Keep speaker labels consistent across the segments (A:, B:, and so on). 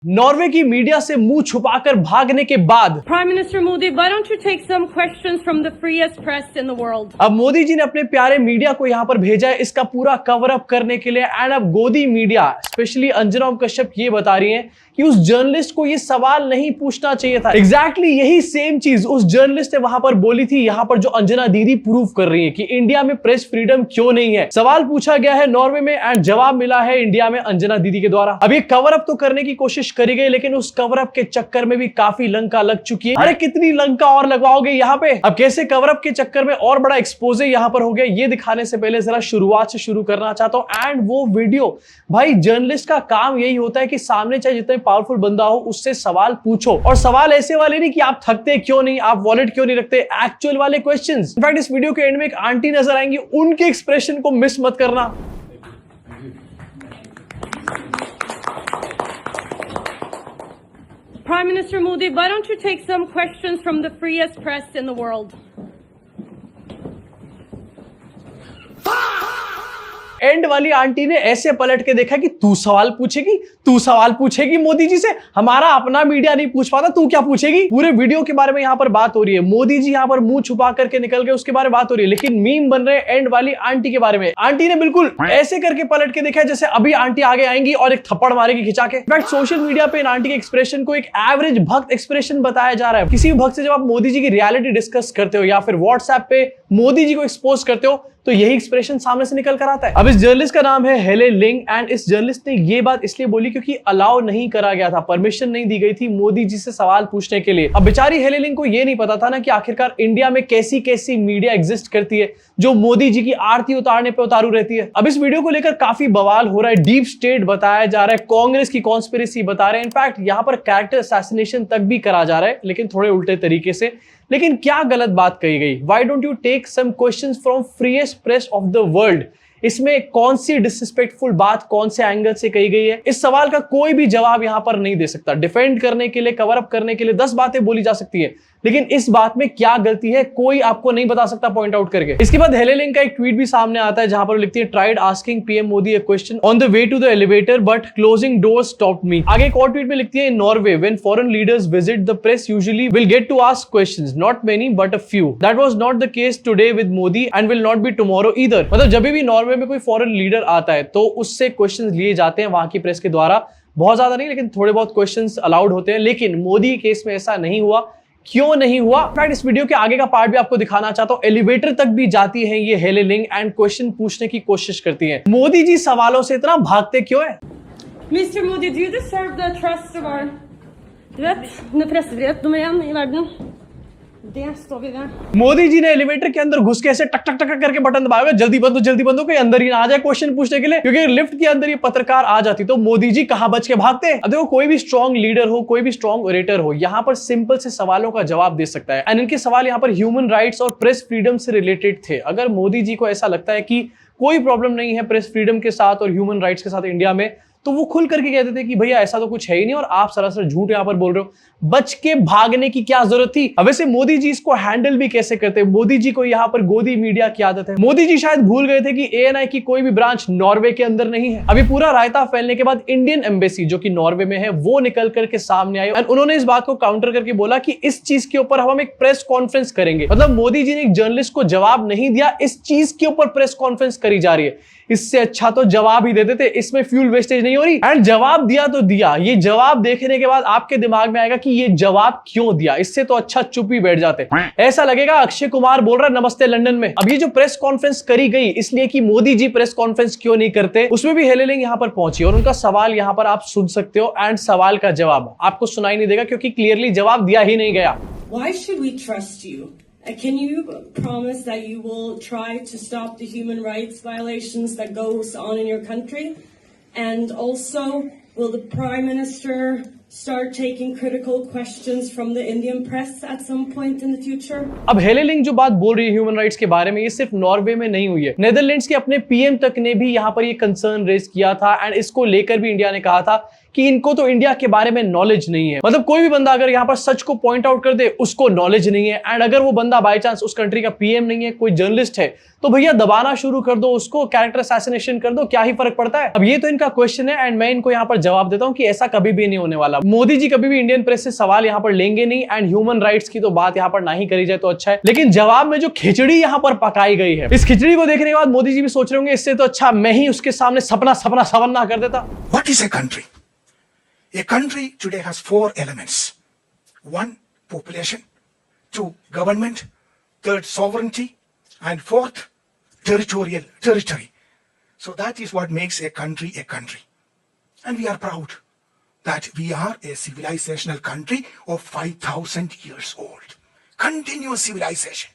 A: Norway की media से मुंह छुपाकर भागने के बाद
B: Prime Minister Modi, why don't you take some questions from the freest press in the world?
A: अब मोदी जी ने अपने प्यारे मीडिया को यहाँ पर भेजा है इसका पूरा कवर अप करने के लिए। एंड अब गोदी मीडिया स्पेशली अंजना कश्यप ये बता रही है कि उस जर्नलिस्ट को ये सवाल नहीं पूछना चाहिए था। एग्जैक्टली यही सेम चीज उस जर्नलिस्ट ने वहां पर बोली थी, यहाँ पर जो अंजना दीदी प्रूव कर रही है कि इंडिया में प्रेस फ्रीडम क्यों नहीं है। सवाल पूछा गया है नॉर्वे में एंड जवाब मिला है इंडिया में अंजना दीदी के द्वारा। अब ये कवर अप तो करने की कोशिश करी गई, लेकिन उस कवर अप के चक्कर में भी काफी लंका लग चुकी है। अरे कितनी लंका और लगवाओगे यहाँ पे। अब कैसे कवर अप के चक्कर में और बड़ा एक्सपोजे यहाँ पर हो गया, ये दिखाने से पहले जरा शुरुआत से शुरू करना चाहता हूं। एंड वो वीडियो, भाई जर्नलिस्ट का काम यही होता है कि सामने चाहे जितने पावरफुल बंदा हो उससे सवाल पूछो, और सवाल ऐसे वाले नहीं कि आप थकते क्यों नहीं, आप वॉलेट क्यों नहीं रखते, एक्चुअल वाले क्वेश्चंस। इनफैक्ट इस वीडियो के एंड में एक आंटी नजर आएंगी, उनके एक्सप्रेशन को मिस मत करना।
B: Prime Minister Modi, why don't you take some questions from the freest press in the world?
A: And वाली आंटी ने ऐसे पलट के देखा कि तू सवाल पूछेगी मोदी जी से, हमारा अपना मीडिया नहीं पूछ पाता, तू क्या पूछेगी। पूरे वीडियो के बारे में यहाँ पर बात हो रही है, मोदी जी यहाँ पर मुंह छुपा करके निकल गए उसके बारे में बात हो रही है, लेकिन मीम बन रहे हैं एंड वाली आंटी के बारे में। आंटी ने बिल्कुल ऐसे करके पलट के देखा जैसे अभी आंटी आगे आएंगी और एक थप्पड़ मारेगी खिंचा के। इनफैक्ट सोशल मीडिया पे इन आंटी के एक्सप्रेशन को एक एवरेज भक्त एक्सप्रेशन बताया जा रहा है। किसी भी भक्त से जब आप मोदी जी की रियलिटी डिस्कस करते हो या फिर व्हाट्सएप पे मोदी जी को एक्सपोज करते हो तो यही एक्सप्रेशन सामने से निकल कर आता है। अब इस जर्नलिस्ट का नाम है हेले लिंग एंड इस जर्नलिस्ट ने ये बात इसलिए बोली क्योंकि अलाउ नहीं करा गया था, परमिशन नहीं दी गई थी मोदी जी से सवाल पूछने के लिए। अब बेचारी हेले लिंग को ये नहीं पता था ना कि आखिरकार इंडिया में कैसी कैसी मीडिया एग्जिस्ट करती है जो मोदी जी की आरती उतारने पे उतारू रहती है। अब इस वीडियो को लेकर काफी बवाल हो रहा है, डीप स्टेट बताया जा रहा है, कांग्रेस की कॉन्स्पिरेसी बता रहे हैं, इनफैक्ट यहाँ पर कैरेक्टर असैसिनेशन तक भी करा जा रहा है, लेकिन थोड़े उल्टे तरीके से। लेकिन क्या गलत बात कही गई, why don't you take some questions from freest press of the world. इसमें कौन सी डिसरिस्पेक्टफुल बात कौन से एंगल से कही गई है, इस सवाल का कोई भी जवाब यहां पर नहीं दे सकता। डिफेंड करने के लिए, कवर अप करने के लिए 10 बातें बोली जा सकती है, लेकिन इस बात में क्या गलती है कोई आपको नहीं बता सकता पॉइंट आउट करके। इसके बाद हेले लिंग का एक ट्वीट भी सामने आता है जहां पर लिखती है, tried asking PM Modi a question on the way to the elevator but closing doors stopped me. आगे एक और ट्वीट में लिखती है, in Norway when foreign leaders visit the press usually will get to ask questions, not many but a few. That was not the case today with Modi and will not be tomorrow either. मतलब जब भी Norway में कोई foreign leader आता है तो उससे questions लिए जाते हैं वहां की प्रेस के द्वारा, बहुत ज्यादा नहीं लेकिन थोड़े बहुत क्वेश्चंस अलाउड होते हैं, लेकिन मोदी केस में ऐसा नहीं हुआ। क्यों नहीं हुआ? इनफैक्ट इस वीडियो के आगे का पार्ट भी आपको दिखाना चाहता हूं। एलिवेटर तक भी जाती है ये हेले लिंग एंड क्वेश्चन पूछने की कोशिश करती है। मोदी जी सवालों से इतना भागते क्यों है?
B: Mr. Modi, do you deserve the trust of our... Du vet, när pressfrihet nummer 1 i världen. Det står vi där.
A: Modi ji ने एलिवेटर के अंदर घुस के ऐसे टक टक टक करके बटन दबाया, जल्दी बंद हो, कोई अंदर ही ना आ जाए क्वेश्चन पूछने के लिए, क्योंकि लिफ्ट के अंदर ये पत्रकार आ जाती तो मोदी जी कहां बच के भागते। अब देखो, कोई भी स्ट्रॉन्ग लीडर हो, कोई भी स्ट्रॉन्ग ओरेटर हो, यहाँ पर सिंपल से सवालों का जवाब दे सकता है। एंड इनके सवाल यहाँ पर ह्यूमन राइट्स और प्रेस फ्रीडम से रिलेटेड थे। अगर मोदी जी को ऐसा लगता है कि कोई प्रॉब्लम नहीं है प्रेस फ्रीडम के साथ और ह्यूमन राइट्स के साथ इंडिया में, तो वो खुल करके कहते थे कि भैया ऐसा तो कुछ है ही नहीं और आप सरासर झूठ यहां पर बोल रहे हो। बच के भागने की क्या जरूरत थी? अब वैसे मोदी जी इसको हैंडल भी कैसे करते हैं? मोदी जी को यहां पर गोदी मीडिया की आदत है। मोदी जी शायद भूल गए थे कि एएनआई की कोई भी ब्रांच नॉर्वे के अंदर नहीं है। अभी पूरा रायता फैलने के बाद इंडियन एम्बेसी जो कि नॉर्वे में है वो निकल करके सामने आई और उन्होंने इस बात को काउंटर करके बोला कि इस चीज के ऊपर हम एक प्रेस कॉन्फ्रेंस करेंगे। मतलब मोदी जी ने एक जर्नलिस्ट को जवाब नहीं दिया, इस चीज के ऊपर प्रेस कॉन्फ्रेंस करी जा रही है। इससे अच्छा तो जवाब ही दे देते, इसमें फ्यूल वेस्टेज नहीं हो रही। एंड जवाब दिया तो दिया, ये जवाब देखने के बाद आपके दिमाग में आएगा कि ये जवाब क्यों दिया, इससे तो अच्छा चुप ही बैठ जाते। ऐसा लगेगा अक्षय कुमार बोल रहा है नमस्ते लंदन में। अब ये जो प्रेस कॉन्फ्रेंस करी गई इसलिए कि मोदी जी प्रेस कॉन्फ्रेंस क्यों नहीं करते, उसमें भी हेले लिंग यहां पर पहुंची और उनका सवाल यहां पर आप सुन सकते हो एंड सवाल का जवाब आपको सुनाई नहीं देगा क्योंकि क्लियरली जवाब दिया ही नहीं गया।
C: Why should we trust you? Can you promise that you will try to stop the human rights violations that goes on in your country? And also, will the Prime Minister start taking critical questions from the Indian press at some point in the future?
A: अब हेले लिंग जो बात बोल रही है human rights के बारे में, ये सिर्फ नॉर्वे में नहीं हुई है, नेदरलैंड्स के अपने पीएम तक ने भी यहाँ पर ये कंसर्न रेज किया था एंड इसको लेकर भी इंडिया ने कहा था कि इनको तो इंडिया के बारे में नॉलेज नहीं है। मतलब कोई भी बंदा अगर यहाँ पर सच को पॉइंट आउट कर दे, उसको नॉलेज नहीं है, एंड अगर वो बंदा बाय चांस उस कंट्री का पीएम नहीं है, कोई जर्नलिस्ट है, तो भैया दबाना शुरू कर दो उसको, कैरेक्टर असैसिनेशन कर दो, क्या ही फर्क पड़ता है। अब ये तो इनका क्वेश्चन है एंड मैं इनको यहाँ पर जवाब देता हूँ कि ऐसा कभी भी नहीं होने वाला। मोदी जी कभी भी इंडियन प्रेस से सवाल यहाँ पर लेंगे नहीं एंड ह्यूमन राइट्स की तो बात यहाँ पर ना ही करी जाए तो अच्छा है। लेकिन जवाब में जो खिचड़ी यहाँ पर पकाई गई है, इस खिचड़ी को देखने के बाद मोदी जी भी सोच रहे होंगे इससे तो अच्छा मैं ही उसके सामने सपना सपना सवन्ना कर देता।
D: What is a country? A country today has 4 elements. 1, population. 2, government. 3rd, sovereignty. And 4th, territory. So that is what makes a country a country. And we are proud that we are a civilizational country of 5,000 years old. Continuous civilization.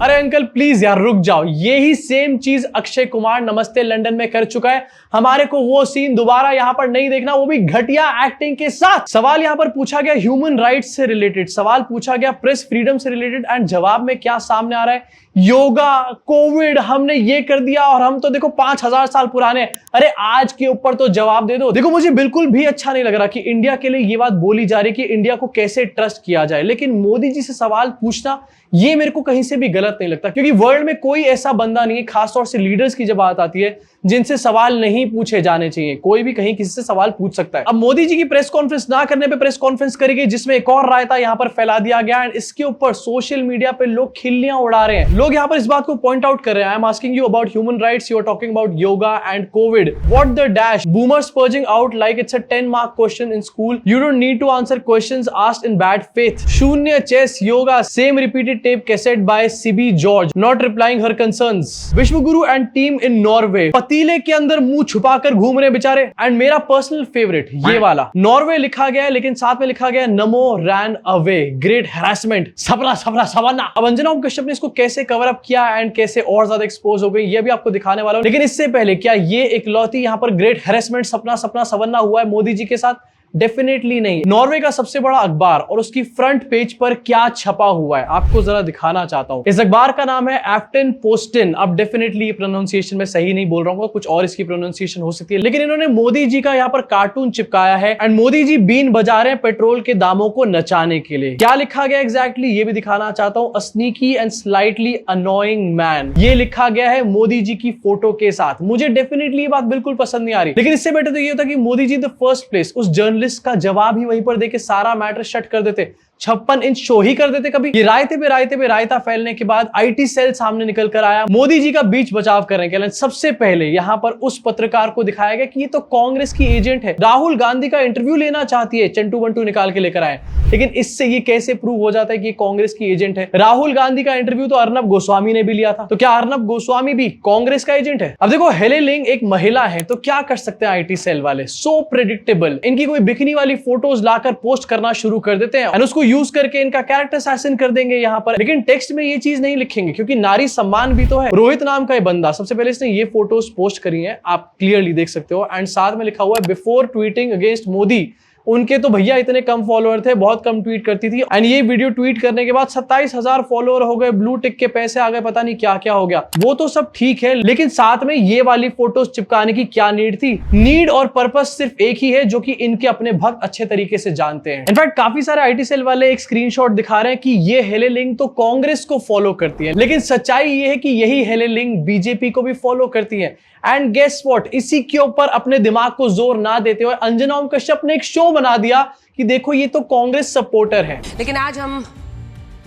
A: अरे uncle please यार रुक जाओ, यही same चीज अक्षय कुमार नमस्ते London में कर चुका है। हमारे को वो सीन दोबारा यहाँ पर नहीं देखना, वो भी घटिया एक्टिंग के साथ। सवाल यहाँ पर पूछा गया ह्यूमन राइट्स से रिलेटेड, सवाल पूछा गया प्रेस फ्रीडम से रिलेटेड एंड जवाब में क्या सामने आ रहा है, योगा, कोविड, हमने ये कर दिया और हम तो देखो 5000 साल पुराने। अरे आज के ऊपर तो जवाब दे दो। देखो मुझे बिल्कुल भी अच्छा नहीं लग रहा कि इंडिया के लिए ये बात बोली जा रही है कि इंडिया को कैसे ट्रस्ट किया जाए, लेकिन मोदी जी से सवाल पूछना ये मेरे को कहीं से भी गलत नहीं लगता, क्योंकि वर्ल्ड में कोई ऐसा बंदा नहीं है, खासतौर से लीडर्स की जब बात आती है, जिनसे सवाल नहीं पूछे जाने चाहिए। कोई भी कहीं किसी से सवाल पूछ सकता है। अब मोदी जी की प्रेस कॉन्फ्रेंस ना करने पे प्रेस कॉन्फ्रेंस करी गई, जिसमें एक और रायता यहाँ पर फैला दिया गया एंड इसके ऊपर सोशल मीडिया पे लोग खिल्लियां उड़ा रहे हैं। लोग यहाँ पर इस बात को पॉइंट आउट कर रहे हैं, I am asking you about human rights, you are talking about yoga and Covid, what the dash, boomers purging out like it's a 10 mark question in school, you don't need to answer questions asked in bad faith, शून्य, chess, yoga, same repeated tape cassette by C B George, not replying her concerns, विश्वगुरु and team in Norway, पतीले के अंदर मुंह छुपाकर घूम रहे बेचारे। एंड मेरा पर्सनल फेवरेट ये वाला, नॉर्वे लिखा गया है लेकिन साथ में लिखा गया नमो रैन अवे, ग्रेट हैरेसमेंट, सपना सपना सवन्ना। अब अंजना ओम कश्यप ने इसको कैसे कवर अप किया एंड कैसे और ज्यादा एक्सपोज हो गई, ये भी आपको दिखाने वाला हूं। लेकिन इससे पहले क्या ये इकलौती यहाँ पर ग्रेट हैरेसमेंट, सपना सपना सवन्ना हुआ है मोदी जी के साथ? डेफिनेटली नहीं। नॉर्वे का सबसे बड़ा अखबार और उसकी फ्रंट पेज पर क्या छपा हुआ है आपको जरा दिखाना चाहता हूं। इस अखबार का नाम है एफ्टन पोस्टन। अब डेफिनेटली प्रोनाउंसिएशन में सही नहीं बोल रहा हूँ, कुछ और इसकी प्रोनाउंसिएशन हो सकती है, लेकिन इन्होंने मोदी जी का यहाँ पर कार्टून चिपकाया है एंड मोदी जी बीन बजा रहे हैं पेट्रोल के दामों को नचाने के लिए। क्या लिखा गया एग्जैक्टली ये भी दिखाना चाहता हूँ। A sneaky and slightly annoying man, ये लिखा गया है मोदी जी की फोटो के साथ। मुझे डेफिनेटली ये बात बिल्कुल पसंद नहीं आ रही, लेकिन इससे बेटर तो ये होता कि Modi ji the first place उस जर्नलिस्ट का जवाब ही वहीं पर देके सारा मैटर शट कर देते, 56 इंच शो ही कर देते। कभी ये रायते पे रायता फैलने के बाद आईटी सेल सामने निकल कर आया, मोदी जी का बीच बचाव करने के लिए सबसे पहले यहां पर उस पत्रकार को दिखाया गया कि ये तो कांग्रेस की एजेंट है, राहुल गांधी का इंटरव्यू लेना चाहती है, चंटू बंटू निकाल के लेकर आए। लेकिन इससे ये कैसे प्रूव हो जाता है कि कांग्रेस की एजेंट है? राहुल गांधी का इंटरव्यू तो अर्नब गोस्वामी ने भी लिया था, तो क्या अर्नब गोस्वामी भी कांग्रेस का एजेंट है? अब देखो हेले लिंग एक महिला है, तो क्या कर सकते हैं आईटी सेल वाले? सो प्रेडिक्टेबल, इनकी कोई बिकनी वाली फोटोज लाकर पोस्ट करना शुरू कर देते हैं और उसको यूज करके इनका कैरेक्टर असैसिन कर देंगे यहाँ पर। लेकिन टेक्स्ट में ये चीज नहीं लिखेंगे, क्योंकि नारी सम्मान भी तो है। रोहित नाम का ये बंदा सबसे पहले इसने ये फोटोज पोस्ट करी हैं, आप क्लियरली देख सकते हो, एंड साथ में लिखा हुआ है बिफोर ट्वीटिंग अगेंस्ट मोदी। उनके तो भैया इतने कम फॉलोअर थे, बहुत कम ट्वीट करती थी, एंड ये वीडियो ट्वीट करने के बाद 27,000 फॉलोअर हो गए, ब्लू टिक के पैसे आ गए, पता नहीं क्या क्या हो गया। वो तो सब ठीक है, लेकिन साथ में ये वाली फोटोज चिपकाने की क्या नीड थी? नीड और पर्पस सिर्फ एक ही है, जो कि इनके अपने भक्त अच्छे तरीके से जानते हैं। इनफैक्ट काफी सारे आईटी सेल वाले एक स्क्रीनशॉट दिखा रहे हैं कि ये हेले लिंग तो कांग्रेस को फॉलो करती है, लेकिन सच्चाई ये है कि यही हेले लिंग बीजेपी को भी फॉलो करती है। एंड गेस व्हाट, इसी के ऊपर अपने दिमाग को जोर ना देते हुए अंजना ओम कश्यप ने एक शो बना दिया कि देखो ये तो कांग्रेस सपोर्टर है।
E: लेकिन आज हम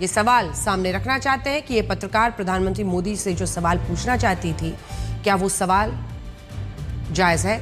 E: ये सवाल सामने रखना चाहते हैं कि ये पत्रकार प्रधानमंत्री मोदी से जो सवाल पूछना चाहती थी, क्या वो सवाल जायज है?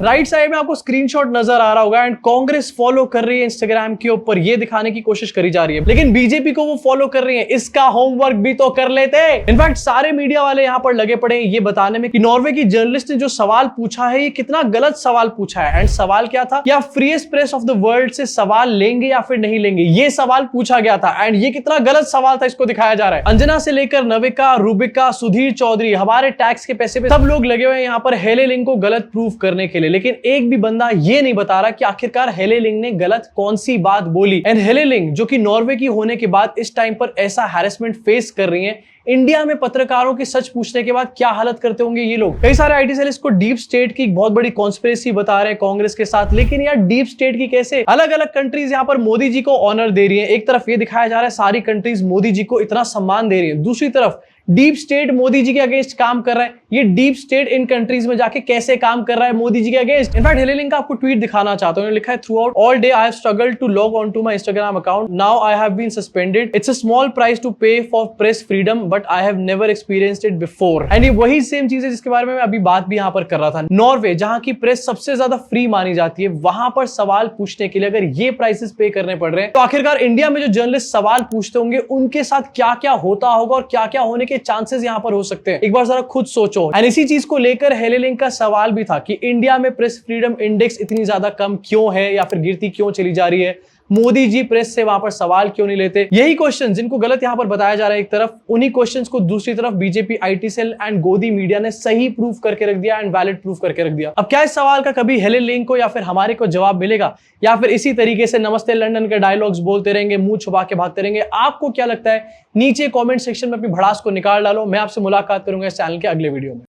A: राइट साइड में आपको स्क्रीनशॉट नजर आ रहा होगा एंड कांग्रेस फॉलो कर रही है इंस्टाग्राम के ऊपर, ये दिखाने की कोशिश करी जा रही है, लेकिन बीजेपी को वो फॉलो कर रही है। इसका होमवर्क भी तो कर लेते। इनफैक्ट सारे मीडिया वाले यहाँ पर लगे पड़े हैं ये बताने में कि नॉर्वे की जर्नलिस्ट ने जो सवाल पूछा है ये कितना गलत सवाल पूछा है। एंड सवाल क्या था? क्या freest press of the world से सवाल लेंगे या फिर नहीं लेंगे, ये सवाल पूछा गया था। एंड ये कितना गलत सवाल था, इसको दिखाया जा रहा है। अंजना से लेकर नविका, रूबिका, सुधीर चौधरी, हमारे टैक्स के पैसे पे सब लोग लगे हुए हैं यहाँ पर हेले लिंग को गलत प्रूफ करने के के लिए, लेकिन एक भी बंदा ये नहीं बता रहा कि आखिरकार हेले लिंग ने गलत कौन सी बात बोली। एंड हेले लिंग जो कि नॉर्वे की होने के बाद इस टाइम पर ऐसा हैरेसमेंट फेस कर रही है, इंडिया में पत्रकारों की सच पूछने के बाद क्या हालत करते होंगे ये लोग। कई सारे आईटी सेल इसको डीप स्टेट की एक बहुत बड़ी कॉन्स्पिरेसी बता रहे हैं कांग्रेस के साथ, लेकिन यार डीप स्टेट की कैसे? अलग अलग कंट्रीज यहाँ पर मोदी जी को ऑनर दे रही है। एक तरफ ये दिखाया जा रहा है सारी कंट्रीज मोदी जी को इतना सम्मान दे रही है, दूसरी तरफ डीप स्टेट मोदी जी के अगेंस्ट काम कर रहा है। ये डीप स्टेट इन कंट्रीज में जाके कैसे काम कर रहा है मोदी जी के अगेंस्ट? इनफैक्ट हेले लिंग का आपको ट्वीट दिखाना चाहता हूं। लिखा है, throughout all day I have struggled to log on to my Instagram account, now I have been suspended, it's a small price to pay for press freedom but I have never experienced it before. And ये वही same चीज है जिसके बारे में मैं अभी बात भी यहां पर कर रहा था। नॉर्वे जहां की प्रेस सबसे ज्यादा फ्री मानी जाती है, वहां पर सवाल पूछने के लिए अगर ये प्राइसेस पे करने पड़ रहे हैं, तो आखिरकार इंडिया में जो जर्नलिस्ट सवाल पूछते होंगे उनके साथ क्या क्या होता होगा और क्या क्या होने के चांसेस यहां पर हो सकते हैं। एक बार जरा खुद सोचो। एंड इसी चीज को लेकर हेले लिंग का सवाल भी था कि इंडिया में प्रेस फ्रीडम इंडेक्स इतनी ज्यादा कम क्यों है या फिर गिरती क्यों चली जा रही है, मोदी जी प्रेस से वहां पर सवाल क्यों नहीं लेते। यही क्वेश्चन जिनको गलत यहां पर बताया जा रहा है एक तरफ, उन्हीं क्वेश्चंस को दूसरी तरफ बीजेपी आईटी सेल एंड गोदी मीडिया ने सही प्रूफ करके रख दिया एंड वैलिड प्रूफ करके रख दिया। अब क्या इस सवाल का कभी हेले लिंग को या फिर हमारे को जवाब मिलेगा, या फिर इसी तरीके से नमस्ते लंदन के डायलॉग्स बोलते रहेंगे, मुंह छुपा के भागते रहेंगे? आपको क्या लगता है? नीचे कॉमेंट सेक्शन में अपनी भड़ास को निकाल डालो। मैं आपसे मुलाकात करूंगा इस चैनल के अगले वीडियो में।